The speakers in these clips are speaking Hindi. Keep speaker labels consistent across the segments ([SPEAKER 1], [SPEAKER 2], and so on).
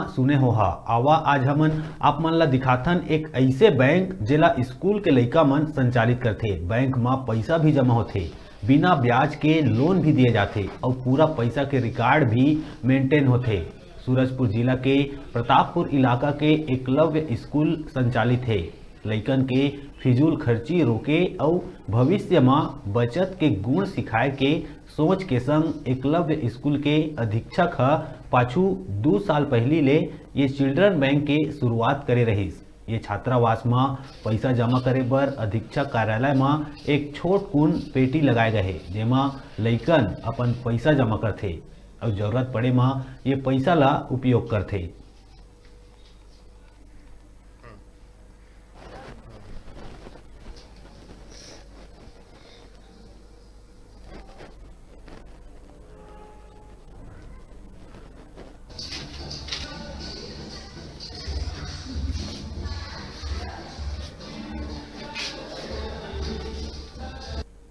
[SPEAKER 1] सुने हो हा आवा आज हमन आप मन ला दिखाथन एक ऐसे बैंक जेला स्कूल के लइका मन संचालित करथे। बैंक में पैसा भी जमा होथे, बिना ब्याज के लोन भी दिए जाथे और पूरा पैसा के रिकॉर्ड भी मेंटेन होथे। सूरजपुर जिला के प्रतापपुर इलाका के एकलव्य स्कूल संचालित है। लइकन के फिजूल खर्ची रोके और भविष्य में बचत के गुण सिखाए के सोच के संग एकलव्य स्कूल के अधीक्षक पाछू 2 साल पहली ले ये चिल्ड्रन बैंक के शुरुआत करे रहिस। ये छात्रावास में पैसा जमा करे बर अधीक्षक कार्यालय में एक छोट कुन पेटी लगाए गए जेमा लइकन अपन पैसा जमा करथे और जरूरत पड़े में ये पैसा ला उपयोग करथे।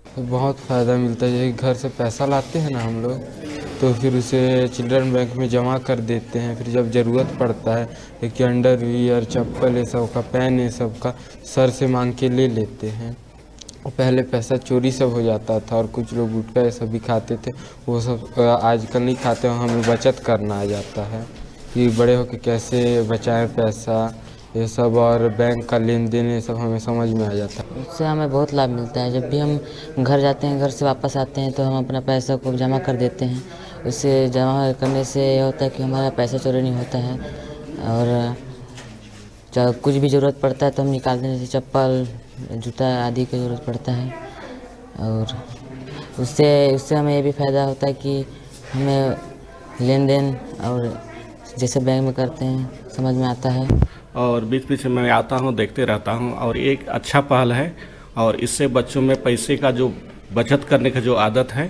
[SPEAKER 2] तो बहुत फ़ायदा मिलता है। घर से पैसा लाते हैं ना हम लोग, तो फिर उसे चिल्ड्रन बैंक में जमा कर देते हैं। फिर जब ज़रूरत पड़ता है एक अंडरवियर, चप्पल, ये सब का, पेन, ये सब का सर से मांग के ले लेते हैं। और पहले पैसा चोरी सब हो जाता था और कुछ लोग गुटखा ये सब भी खाते थे, वो सब आजकल नहीं खाते। हमें बचत करना आ जाता है कि बड़े होकर कैसे बचाएं पैसा, ये सब, और बैंक का लेन देन ये सब हमें समझ में आ जाता है।
[SPEAKER 3] उससे हमें बहुत लाभ मिलता है। जब भी हम घर जाते हैं, घर से वापस आते हैं, तो हम अपना पैसा को जमा कर देते हैं। उससे जमा करने से यह होता है कि हमारा पैसा चोरी नहीं होता है और जब कुछ भी ज़रूरत पड़ता है तो हम निकालते हैं, जैसे चप्पल, जूता आदि की ज़रूरत पड़ता है। और उससे हमें ये भी फ़ायदा होता है कि हमें लेन देन और जैसे बैंक में करते हैं समझ में आता है।
[SPEAKER 4] और बीच बीच में मैं आता हूँ, देखते रहता हूँ और एक अच्छा पहल है। और इससे बच्चों में पैसे का जो बचत करने का जो आदत है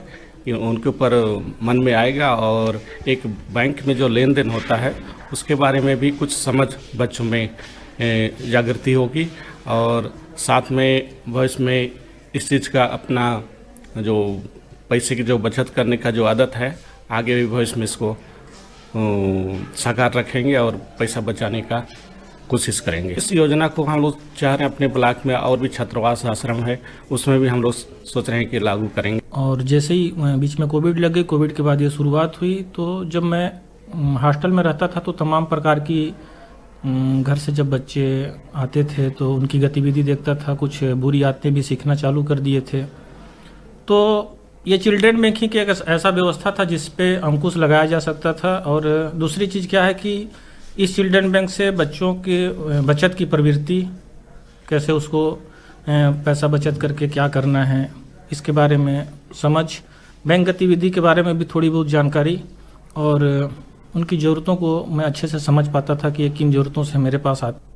[SPEAKER 4] ये उनके ऊपर मन में आएगा और एक बैंक में जो लेन देन होता है उसके बारे में भी कुछ समझ बच्चों में जागृति होगी। और साथ में भविष्य में इस चीज़ का अपना जो पैसे की जो बचत करने का जो आदत है आगे भी भविष्य में इसको साकार रखेंगे और पैसा बचाने का कोशिश करेंगे। इस योजना को हम लोग चाह रहे हैं अपने ब्लॉक में और भी छात्रावास आश्रम है उसमें भी हम लोग सोच रहे हैं कि लागू करेंगे।
[SPEAKER 5] और जैसे ही बीच में कोविड लग गई, कोविड के बाद ये शुरुआत हुई, तो जब मैं हॉस्टल में रहता था तो तमाम प्रकार की घर से जब बच्चे आते थे तो उनकी गतिविधि देखता था, कुछ बुरी आदतें भी सीखना चालू कर दिए थे। तो ये चिल्ड्रन बैंकिंग की एक ऐसा व्यवस्था था जिस पे अंकुश लगाया जा सकता था। और दूसरी चीज़ क्या है कि इस चिल्ड्रन बैंक से बच्चों के बचत की प्रवृत्ति, कैसे उसको पैसा बचत करके क्या करना है, इसके बारे में समझ, बैंक गतिविधि के बारे में भी थोड़ी बहुत जानकारी और उनकी ज़रूरतों को मैं अच्छे से समझ पाता था कि किन ज़रूरतों से मेरे पास आते।